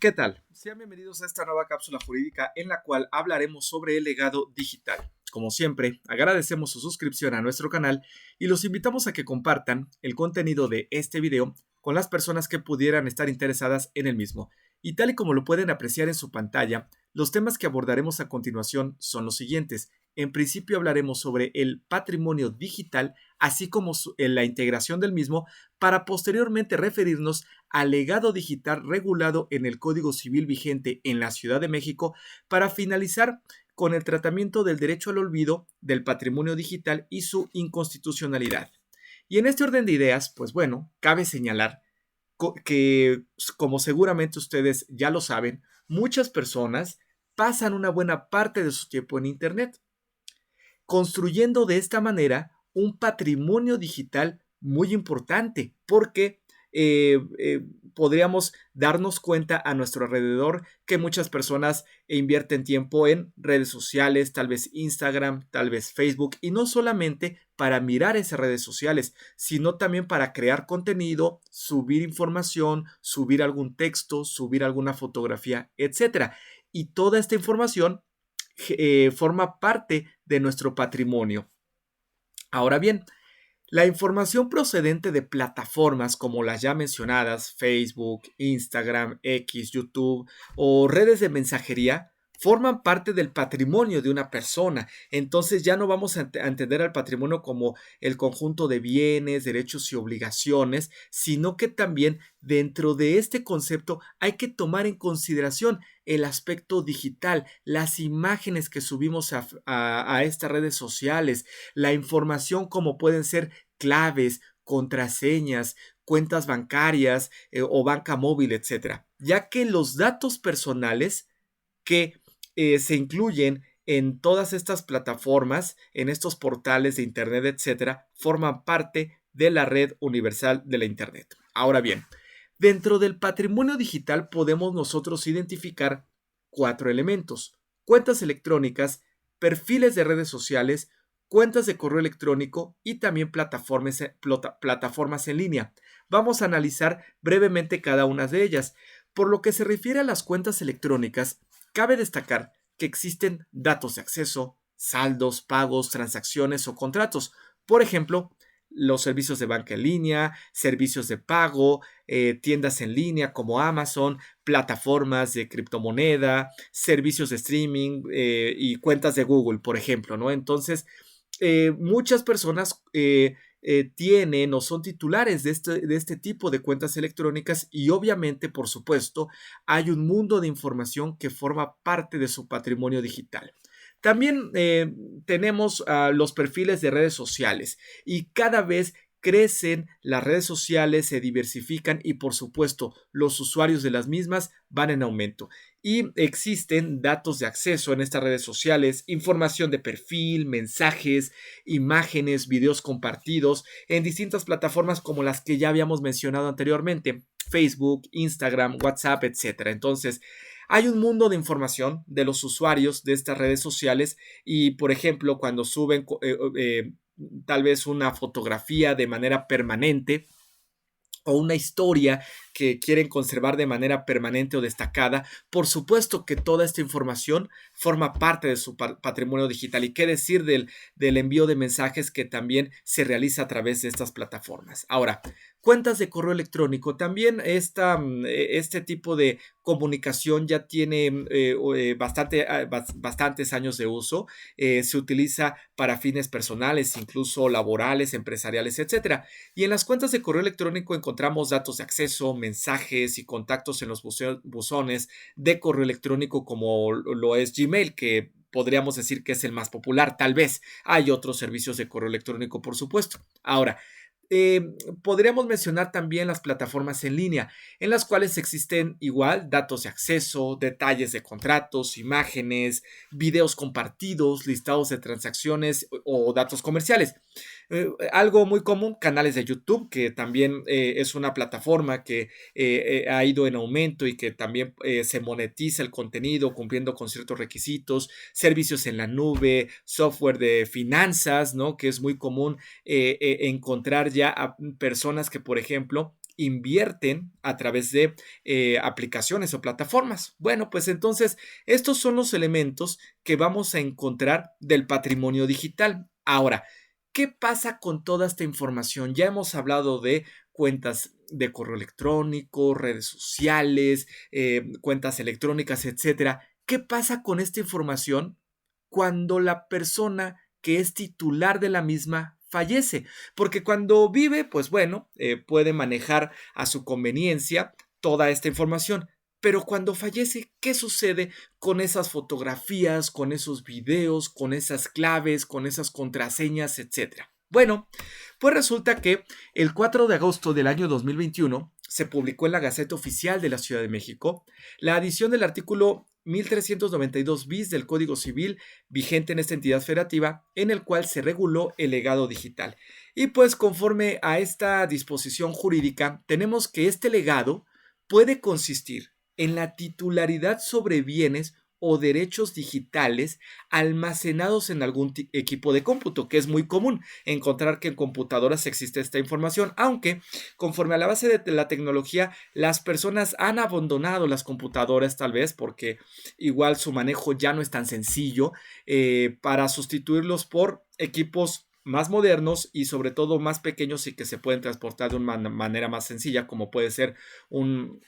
¿Qué tal? Sean bienvenidos a esta nueva cápsula jurídica en la cual hablaremos sobre el legado digital. Como siempre, agradecemos su suscripción a nuestro canal y los invitamos a que compartan el contenido de este video con las personas que pudieran estar interesadas en el mismo. Y tal y como lo pueden apreciar en su pantalla, los temas que abordaremos a continuación son los siguientes. En principio hablaremos sobre el patrimonio digital, así como la integración del mismo, para posteriormente referirnos al legado digital regulado en el Código Civil vigente en la Ciudad de México, para finalizar con el tratamiento del derecho al olvido del patrimonio digital y su inconstitucionalidad. Y en este orden de ideas, pues bueno, cabe señalar que, como seguramente ustedes ya lo saben, muchas personas pasan una buena parte de su tiempo en Internet, construyendo de esta manera un patrimonio digital muy importante, porque podríamos darnos cuenta a nuestro alrededor que muchas personas invierten tiempo en redes sociales, tal vez Instagram, tal vez Facebook, y no solamente para mirar esas redes sociales, sino también para crear contenido, subir información, subir algún texto, subir alguna fotografía, etcétera. Y toda esta información forma parte de nuestro patrimonio. Ahora bien, la información procedente de plataformas como las ya mencionadas, Facebook, Instagram, X, YouTube o redes de mensajería, forman parte del patrimonio de una persona. Entonces ya no vamos a entender al patrimonio como el conjunto de bienes, derechos y obligaciones, sino que también dentro de este concepto hay que tomar en consideración el aspecto digital, las imágenes que subimos a estas redes sociales, la información como pueden ser claves, contraseñas, cuentas bancarias o banca móvil, etcétera, ya que los datos personales que se incluyen en todas estas plataformas, en estos portales de Internet, etcétera, forman parte de la red universal de la Internet. Ahora bien, dentro del patrimonio digital podemos nosotros identificar cuatro elementos: cuentas electrónicas, perfiles de redes sociales, cuentas de correo electrónico y también plataformas en línea. Vamos a analizar brevemente cada una de ellas. Por lo que se refiere a las cuentas electrónicas, cabe destacar que existen datos de acceso, saldos, pagos, transacciones o contratos. Por ejemplo, los servicios de banca en línea, servicios de pago, tiendas en línea como Amazon, plataformas de criptomoneda, servicios de streaming y cuentas de Google, por ejemplo, ¿no? Entonces, muchas personas tienen o son titulares de este tipo de cuentas electrónicas y obviamente, por supuesto, hay un mundo de información que forma parte de su patrimonio digital. También tenemos los perfiles de redes sociales y cada vez crecen las redes sociales, se diversifican y por supuesto los usuarios de las mismas van en aumento. Y existen datos de acceso en estas redes sociales, información de perfil, mensajes, imágenes, videos compartidos en distintas plataformas como las que ya habíamos mencionado anteriormente: Facebook, Instagram, WhatsApp, etcétera. Entonces, hay un mundo de información de los usuarios de estas redes sociales y, por ejemplo, cuando suben tal vez una fotografía de manera permanente o una historia que quieren conservar de manera permanente o destacada, por supuesto que toda esta información forma parte de su patrimonio digital. Y qué decir del envío de mensajes que también se realiza a través de estas plataformas. Ahora, cuentas de correo electrónico. También este tipo de comunicación ya tiene bastantes años de uso. Se utiliza para fines personales, incluso laborales, empresariales, etcétera. Y en las cuentas de correo electrónico encontramos datos de acceso, mensajes y contactos en los buzones de correo electrónico, como lo es Gmail, que podríamos decir que es el más popular. Tal vez hay otros servicios de correo electrónico, por supuesto. Ahora, eh, podríamos mencionar también las plataformas en línea, en las cuales existen igual datos de acceso, detalles de contratos, imágenes, videos compartidos, listados de transacciones o datos comerciales. Algo muy común, canales de YouTube, que también es una plataforma que ha ido en aumento y que también se monetiza el contenido cumpliendo con ciertos requisitos, servicios en la nube, software de finanzas, ¿no? Que es muy común encontrar ya a personas que, por ejemplo, invierten a través de aplicaciones o plataformas. Bueno, pues entonces estos son los elementos que vamos a encontrar del patrimonio digital. Ahora, ¿qué pasa con toda esta información? Ya hemos hablado de cuentas de correo electrónico, redes sociales, cuentas electrónicas, etcétera. ¿Qué pasa con esta información cuando la persona que es titular de la misma fallece? Porque cuando vive, pues bueno, puede manejar a su conveniencia toda esta información. Pero cuando fallece, ¿qué sucede con esas fotografías, con esos videos, con esas claves, con esas contraseñas, etcétera? Bueno, pues resulta que el 4 de agosto del año 2021 se publicó en la Gaceta Oficial de la Ciudad de México la adición del artículo 1392 bis del Código Civil vigente en esta entidad federativa, en el cual se reguló el legado digital. Y pues conforme a esta disposición jurídica, tenemos que este legado puede consistir en la titularidad sobre bienes o derechos digitales almacenados en algún equipo de cómputo, que es muy común encontrar que en computadoras existe esta información, aunque conforme a la base de la tecnología, las personas han abandonado las computadoras tal vez porque igual su manejo ya no es tan sencillo, para sustituirlos por equipos más modernos y sobre todo más pequeños y que se pueden transportar de una manera más sencilla, como puede ser un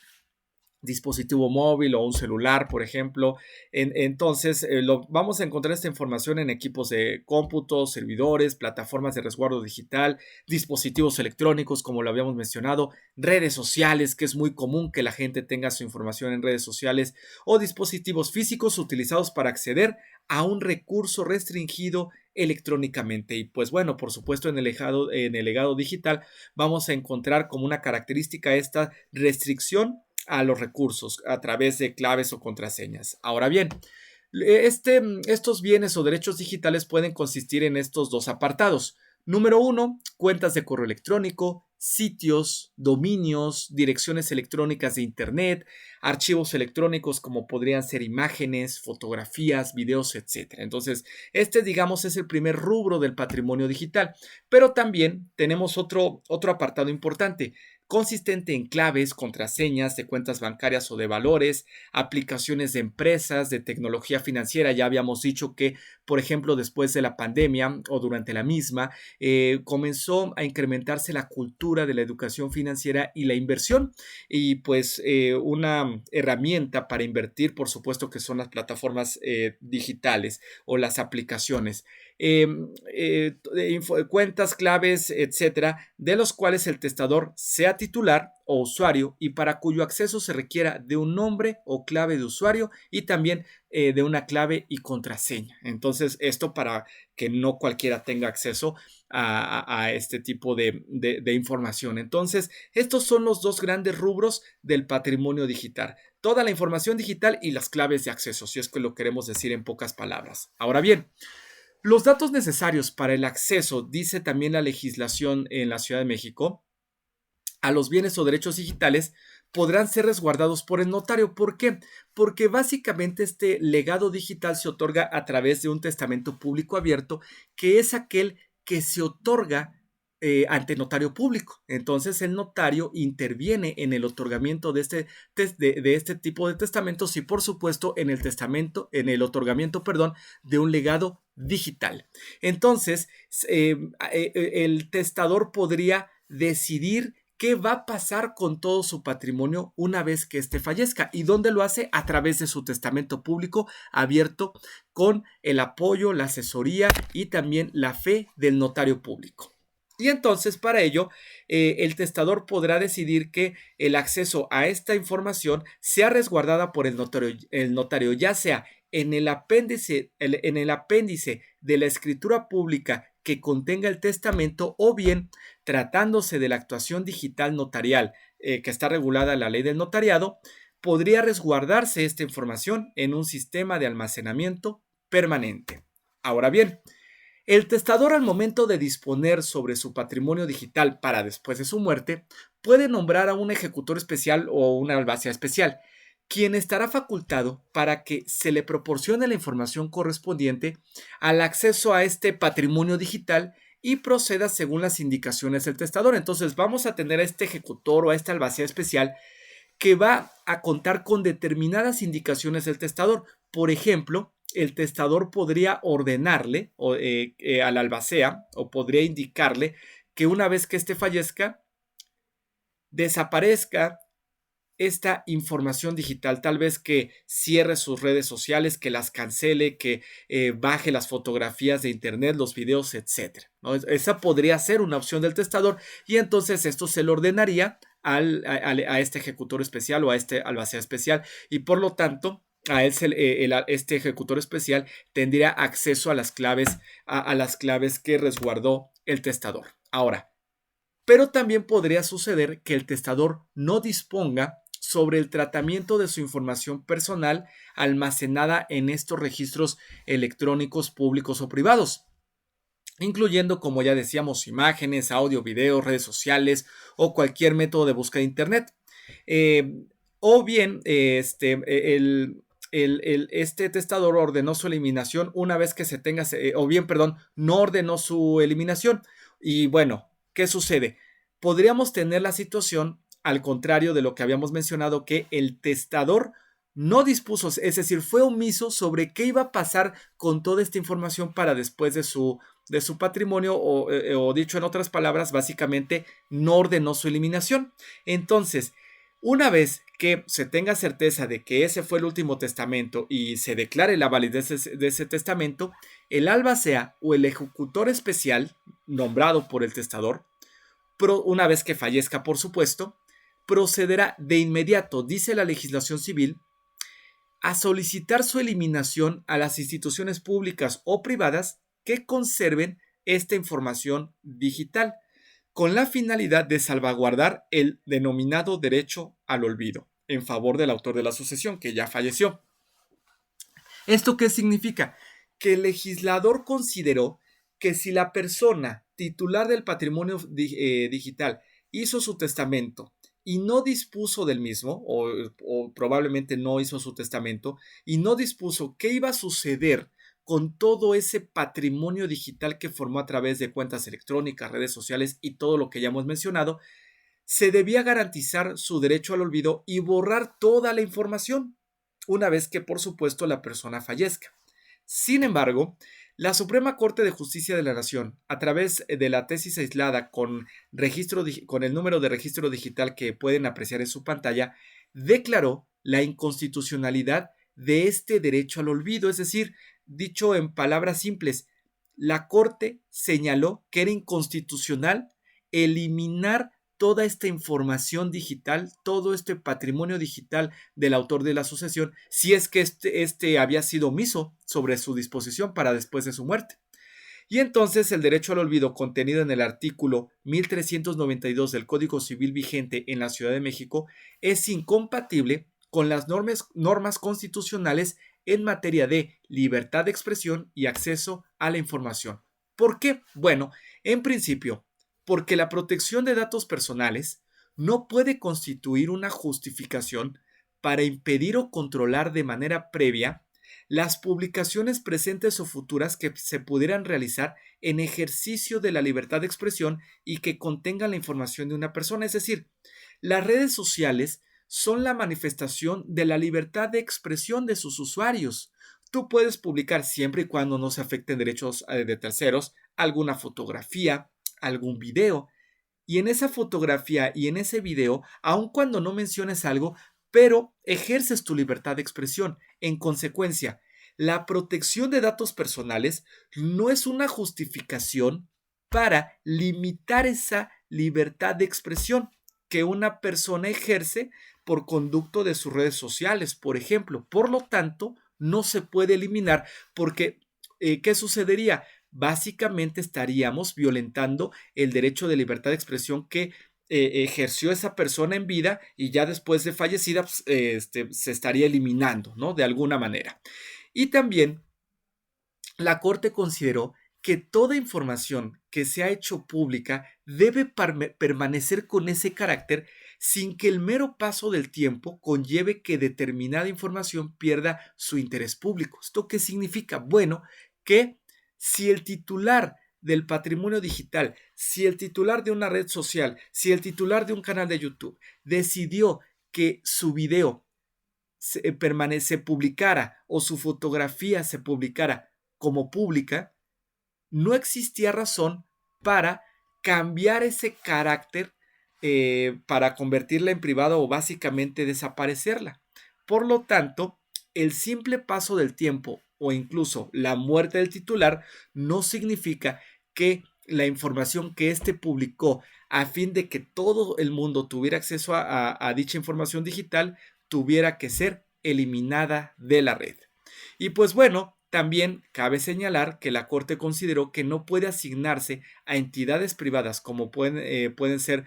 dispositivo móvil o un celular, por ejemplo. Entonces, vamos a encontrar esta información en equipos de cómputo, servidores, plataformas de resguardo digital, dispositivos electrónicos, como lo habíamos mencionado, redes sociales, que es muy común que la gente tenga su información en redes sociales, o dispositivos físicos utilizados para acceder a un recurso restringido electrónicamente. Y pues bueno, por supuesto, en el legado digital vamos a encontrar como una característica esta restricción a los recursos a través de claves o contraseñas. Ahora bien, estos bienes o derechos digitales pueden consistir en estos dos apartados. Número uno, cuentas de correo electrónico, sitios, dominios, direcciones electrónicas de Internet, archivos electrónicos como podrían ser imágenes, fotografías, videos, etcétera. Entonces, digamos, es el primer rubro del patrimonio digital. Pero también tenemos otro apartado importante, consistente en claves, contraseñas de cuentas bancarias o de valores, aplicaciones de empresas, de tecnología financiera. Ya habíamos dicho que, por ejemplo, después de la pandemia o durante la misma, comenzó a incrementarse la cultura de la educación financiera y la inversión. Y pues una herramienta para invertir, por supuesto, que son las plataformas digitales o las aplicaciones. Cuentas, claves, etcétera, de los cuales el testador sea titular o usuario y para cuyo acceso se requiera de un nombre o clave de usuario y también de una clave y contraseña. Entonces, esto para que no cualquiera tenga acceso a este tipo de información. Entonces, estos son los dos grandes rubros del patrimonio digital. Toda la información digital y las claves de acceso, si es que lo queremos decir en pocas palabras. Ahora bien, los datos necesarios para el acceso, dice también la legislación en la Ciudad de México, a los bienes o derechos digitales podrán ser resguardados por el notario. ¿Por qué? Porque básicamente este legado digital se otorga a través de un testamento público abierto, que es aquel que se otorga ante notario público. Entonces el notario interviene en el otorgamiento de este tipo de testamentos y por supuesto en el otorgamiento, perdón, de un legado digital. Entonces el testador podría decidir qué va a pasar con todo su patrimonio una vez que éste fallezca. ¿Y dónde lo hace? A través de su testamento público abierto con el apoyo, la asesoría y también la fe del notario público. Y entonces para ello el testador podrá decidir que el acceso a esta información sea resguardada por el notario, ya sea en el apéndice de la escritura pública que contenga el testamento o bien tratándose de la actuación digital notarial que está regulada en la ley del notariado, podría resguardarse esta información en un sistema de almacenamiento permanente. Ahora bien, el testador al momento de disponer sobre su patrimonio digital para después de su muerte, puede nombrar a un ejecutor especial o una albacea especial, quien estará facultado para que se le proporcione la información correspondiente al acceso a este patrimonio digital y proceda según las indicaciones del testador. Entonces vamos a tener a este ejecutor o a este albacea especial que va a contar con determinadas indicaciones del testador. Por ejemplo, el testador podría ordenarle al albacea o podría indicarle que una vez que éste fallezca, desaparezca esta información digital, tal vez que cierre sus redes sociales, que las cancele, que baje las fotografías de internet, los videos, etcétera, ¿no? Esa podría ser una opción del testador y entonces esto se lo ordenaría a este ejecutor especial o a este albacea especial y por lo tanto a él este ejecutor especial tendría acceso a las claves, a las claves que resguardó el testador. Ahora, pero también podría suceder que el testador no disponga sobre el tratamiento de su información personal almacenada en estos registros electrónicos públicos o privados, incluyendo, como ya decíamos, imágenes, audio, videos, redes sociales o cualquier método de búsqueda de Internet. Eh, o bien, este testador ordenó su eliminación una vez que se tenga, o bien, perdón, no ordenó su eliminación. Y bueno, ¿qué sucede? Podríamos tener la situación, al contrario de lo que habíamos mencionado, que el testador no dispuso, es decir, fue omiso sobre qué iba a pasar con toda esta información para después de su patrimonio o dicho en otras palabras, básicamente no ordenó su eliminación. Entonces, una vez que se tenga certeza de que ese fue el último testamento y se declare la validez de ese testamento, el albacea o el ejecutor especial nombrado por el testador, una vez que fallezca, por supuesto, procederá de inmediato, dice la legislación civil, a solicitar su eliminación a las instituciones públicas o privadas que conserven esta información digital, con la finalidad de salvaguardar el denominado derecho al olvido, en favor del autor de la sucesión, que ya falleció. ¿Esto qué significa? Que el legislador consideró que si la persona titular del patrimonio digital hizo su testamento y no dispuso del mismo, o probablemente no hizo su testamento, y no dispuso qué iba a suceder con todo ese patrimonio digital que formó a través de cuentas electrónicas, redes sociales y todo lo que ya hemos mencionado, se debía garantizar su derecho al olvido y borrar toda la información, una vez que, por supuesto, la persona fallezca. Sin embargo, la Suprema Corte de Justicia de la Nación, a través de la tesis aislada con el número de registro digital que pueden apreciar en su pantalla, declaró la inconstitucionalidad de este derecho al olvido. Es decir, dicho en palabras simples, la Corte señaló que era inconstitucional eliminar toda esta información digital, todo este patrimonio digital del autor de la sucesión, si es que este había sido omiso sobre su disposición para después de su muerte. Y entonces el derecho al olvido contenido en el artículo 1392 del Código Civil vigente en la Ciudad de México es incompatible con las normas constitucionales en materia de libertad de expresión y acceso a la información. ¿Por qué? Bueno, en principio, porque la protección de datos personales no puede constituir una justificación para impedir o controlar de manera previa las publicaciones presentes o futuras que se pudieran realizar en ejercicio de la libertad de expresión y que contengan la información de una persona. Es decir, las redes sociales son la manifestación de la libertad de expresión de sus usuarios. Tú puedes publicar, siempre y cuando no se afecten derechos de terceros, alguna fotografía, algún video, y en esa fotografía y en ese video, aun cuando no menciones algo, pero ejerces tu libertad de expresión. En consecuencia, la protección de datos personales no es una justificación para limitar esa libertad de expresión que una persona ejerce por conducto de sus redes sociales, por ejemplo. Por lo tanto, no se puede eliminar porque, ¿qué sucedería? Básicamente estaríamos violentando el derecho de libertad de expresión que ejerció esa persona en vida y ya después de fallecida pues, se estaría eliminando, ¿no? De alguna manera. Y también la Corte consideró que toda información que se ha hecho pública debe permanecer con ese carácter sin que el mero paso del tiempo conlleve que determinada información pierda su interés público. ¿Esto qué significa? Bueno, que si el titular del patrimonio digital. Si el titular de una red social, si el titular de un canal de YouTube decidió que su video se publicara o su fotografía se publicara como pública, no existía razón para cambiar ese carácter, para convertirla en privada o básicamente desaparecerla. Por lo tanto, el simple paso del tiempo o incluso la muerte del titular no significa que la información que éste publicó a fin de que todo el mundo tuviera acceso a dicha información digital tuviera que ser eliminada de la red. Y pues bueno, también cabe señalar que la Corte consideró que no puede asignarse a entidades privadas como pueden ser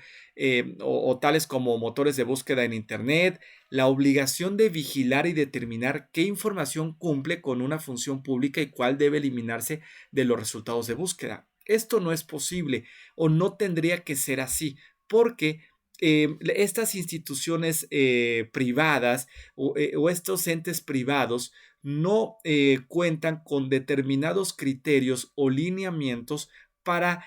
o tales como motores de búsqueda en Internet la obligación de vigilar y determinar qué información cumple con una función pública y cuál debe eliminarse de los resultados de búsqueda. Esto no es posible o no tendría que ser así porque estas instituciones privadas o estos entes privados no cuentan con determinados criterios o lineamientos para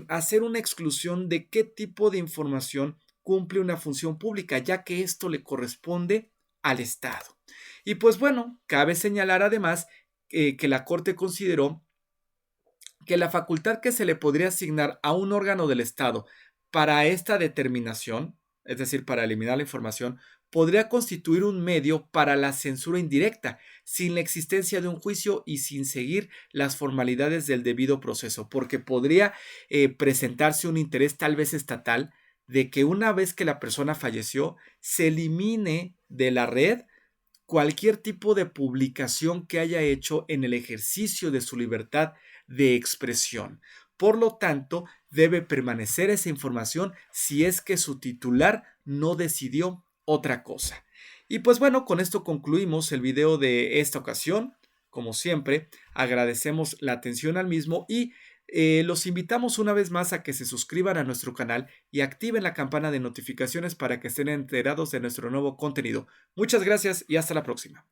hacer una exclusión de qué tipo de información cumple una función pública, ya que esto le corresponde al Estado. Y pues bueno, cabe señalar además que la Corte consideró que la facultad que se le podría asignar a un órgano del Estado para esta determinación, es decir, para eliminar la información, podría constituir un medio para la censura indirecta, sin la existencia de un juicio y sin seguir las formalidades del debido proceso, porque podría presentarse un interés tal vez estatal de que una vez que la persona falleció, se elimine de la red cualquier tipo de publicación que haya hecho en el ejercicio de su libertad de expresión. Por lo tanto, debe permanecer esa información si es que su titular no decidió otra cosa. Y pues bueno, con esto concluimos el video de esta ocasión. Como siempre, agradecemos la atención al mismo y los invitamos una vez más a que se suscriban a nuestro canal y activen la campana de notificaciones para que estén enterados de nuestro nuevo contenido. Muchas gracias y hasta la próxima.